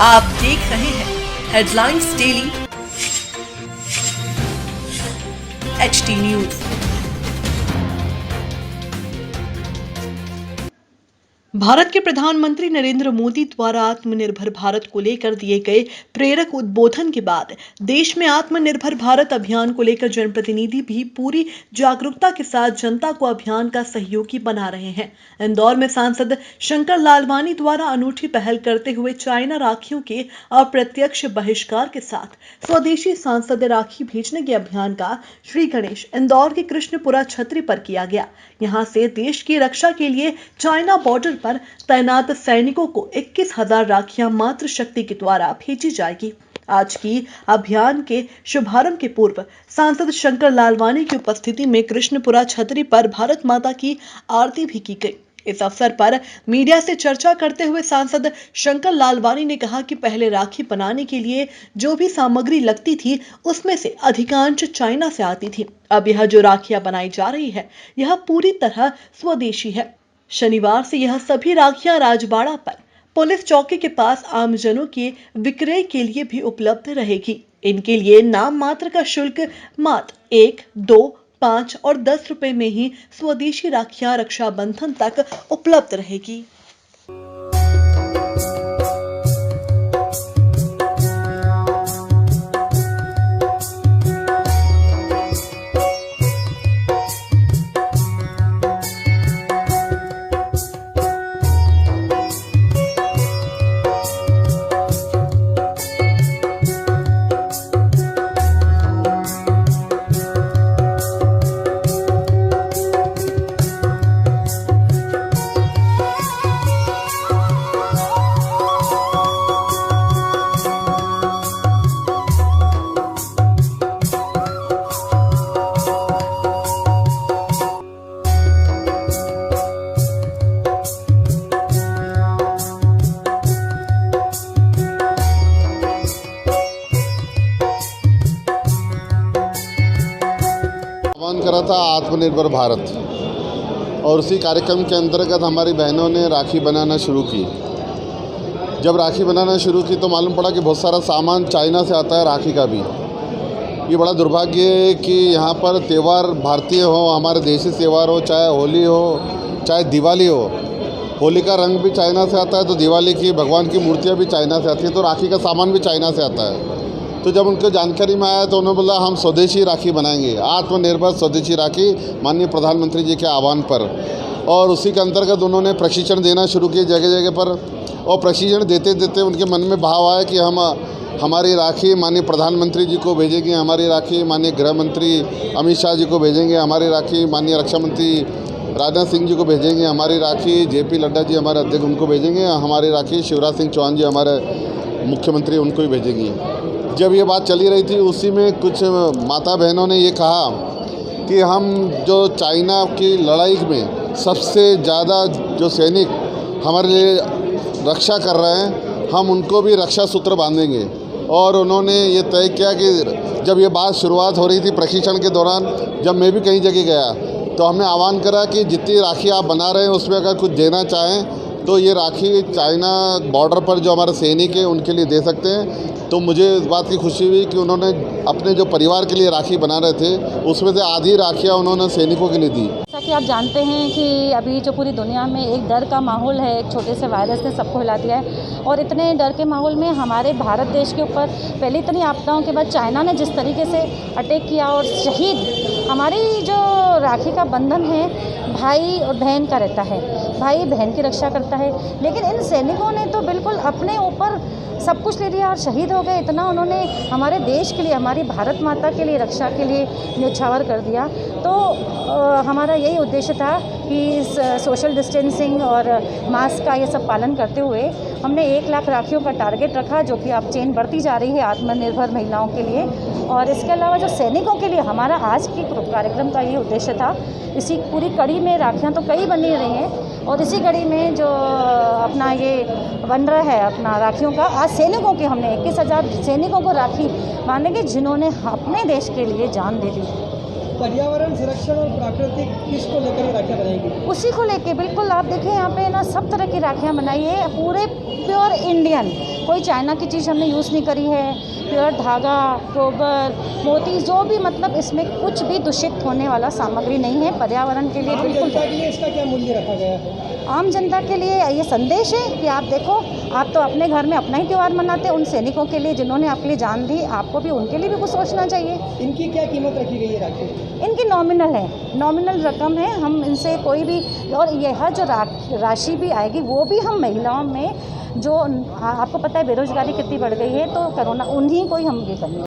आप देख रहे हैं headlines daily HD news. Bharat के प्रधानमंत्री नरेंद्र मोदी द्वारा आत्मनिर्भर भारत को लेकर दिए गए प्रेरक उद्बोधन के बाद देश में आत्मनिर्भर भारत अभियान को लेकर जनप्रतिनिधि भी पूरी जागरूकता के साथ जनता को अभियान का सहयोगी बना रहे हैं। इंदौर में सांसद शंकर लालवानी द्वारा अनूठी पहल करते हुए चाइना राखियों के अप्रत्यक्ष बहिष्कार के साथ स्वदेशी सांसद राखी भेजने के अभियान का श्री गणेश इंदौर के कृष्णपुरा छतरी पर किया गया। यहां से देश की रक्षा के लिए चाइना बॉर्डर पर तैनात सैनिकों को 21,000 राखियां मातृ शक्ति के द्वारा भेजी जाएगी। आज की अभियान के शुभारंभ के पूर्व सांसद शंकर लालवानी की उपस्थिति में कृष्णपुरा छतरी पर भारत माता की आरती भी की गई। इस अवसर पर मीडिया से चर्चा करते हुए सांसद शंकर लालवानी ने कहा कि पहले राखी बनाने के लिए जो भी सामग्री लगती थी उसमें से अधिकांश चाइना से आती थी। अब यह जो राखियां बनाई जा रही है यह पूरी तरह स्वदेशी है। शनिवार से यह सभी राखियां राजबाड़ा पर पुलिस चौकी के पास आमजनों के विक्रय के लिए भी उपलब्ध रहेगी। इनके लिए नाम मात्र का शुल्क मात्र 1, 2, 5 और 10 रुपए में ही स्वदेशी राखियां रक्षाबंधन तक उपलब्ध रहेगी। करा था आत्मनिर्भर भारत और उसी कार्यक्रम के अंतर्गत हमारी बहनों ने राखी बनाना शुरू की। जब राखी बनाना शुरू की तो मालूम पड़ा कि बहुत सारा सामान चाइना से आता है राखी का भी। ये बड़ा दुर्भाग्य है कि यहाँ पर त्यौहार भारतीय हो, हमारे देशी त्यौहार हो, चाहे होली हो चाहे दिवाली हो, होली का रंग भी चाइना से आता है तो दिवाली की भगवान की मूर्तियाँ भी चाइना से आती है, तो राखी का सामान भी चाइना से आता है। तो जब उनको जानकारी में आया तो उन्होंने बोला हम स्वदेशी राखी बनाएंगे, आत्मनिर्भर स्वदेशी राखी, माननीय प्रधानमंत्री जी के आह्वान पर। और उसी के अंतर्गत उन्होंने प्रशिक्षण देना शुरू किए जगह जगह पर। और प्रशिक्षण देते देते उनके मन में भाव आया कि हम हमारी राखी माननीय प्रधानमंत्री जी को भेजेंगे, हमारी राखी माननीय गृह मंत्री अमित शाह जी को भेजेंगे, हमारी राखी माननीय रक्षा मंत्री राजनाथ सिंह जी को भेजेंगे, हमारी राखी JP नड्डा जी हमारे अध्यक्ष उनको भेजेंगे, हमारी राखी शिवराज सिंह चौहान जी हमारे मुख्यमंत्री उनको भी भेजेंगे। जब ये बात चली रही थी उसी में कुछ माता बहनों ने ये कहा कि हम जो चाइना की लड़ाई में सबसे ज़्यादा जो सैनिक हमारे लिए रक्षा कर रहे हैं हम उनको भी रक्षा सूत्र बांधेंगे। और उन्होंने ये तय किया कि जब ये बात शुरुआत हो रही थी प्रशिक्षण के दौरान, जब मैं भी कहीं जगह गया तो हमने आह्वान करा कि जितनी राखी आप बना रहे हैं उसमें अगर कुछ देना चाहें तो ये राखी चाइना बॉर्डर पर जो हमारे सैनिक हैं उनके लिए दे सकते हैं। तो मुझे इस बात की खुशी हुई कि उन्होंने अपने जो परिवार के लिए राखी बना रहे थे उसमें से आधी राखियाँ उन्होंने सैनिकों के लिए दी। जैसा कि आप जानते हैं कि अभी जो पूरी दुनिया में एक डर का माहौल है, एक छोटे से वायरस ने सबको हिला दिया है। और इतने डर के माहौल में हमारे भारत देश के ऊपर पहले इतनी आपदाओं के बाद चाइना ने जिस तरीके से अटैक किया और शहीद हमारी जो राखी का बंधन है भाई और बहन का रहता है, भाई बहन की रक्षा करता है। लेकिन इन सैनिकों ने तो बिल्कुल अपने ऊपर सब कुछ ले लिया और शहीद हो गए। इतना उन्होंने हमारे देश के लिए, हमारी भारत माता के लिए, रक्षा के लिए न्यौछावर कर दिया। तो हमारा यही उद्देश्य था कि सोशल डिस्टेंसिंग और मास्क का ये सब पालन करते हुए हमने 1 लाख राखियों का टारगेट रखा, जो कि अब चेन बढ़ती जा रही है आत्मनिर्भर महिलाओं के लिए। और इसके अलावा जो सैनिकों के लिए हमारा आज की कार्यक्रम का ये उद्देश्य था। इसी पूरी कड़ी में राखियाँ तो कई बनी रही हैं और इसी कड़ी में जो अपना ये बन रहा है अपना राखियों का, आज सैनिकों के हमने 21,000 सैनिकों को राखी बांधेंगे जिन्होंने अपने देश के लिए जान दे दी। पर्यावरण संरक्षण और प्राकृतिक किसको लेकर ये राखियाँ बनाई गई? उसी को लेके बिल्कुल आप देखिए यहाँ पे ना सब तरह की राखियाँ बनाई है, पूरे प्योर इंडियन, कोई चाइना की चीज़ हमने यूज़ नहीं करी है। प्योर धागा, गोबर, मोती, जो भी मतलब इसमें कुछ भी दूषित होने वाला सामग्री नहीं है, पर्यावरण के लिए आम बिल्कुल। जनता के लिए इसका क्या मूल्य रखा गया है? आम जनता के लिए ये संदेश है कि आप देखो, आप तो अपने घर में अपना ही त्यौहार मनाते हैं, उन सैनिकों के लिए जिन्होंने आपके लिए जान दी, आपको भी उनके लिए भी कुछ सोचना चाहिए। इनकी क्या कीमत रखी गई है राखी? इनकी नॉमिनल है, नॉमिनल रकम है, हम इनसे कोई भी, और यह जो राशि भी आएगी वो भी हम महिलाओं में जो आपको पता है बेरोजगारी कितनी बढ़ गई है, तो कोरोना उन्हीं को ही हम ये करेंगे।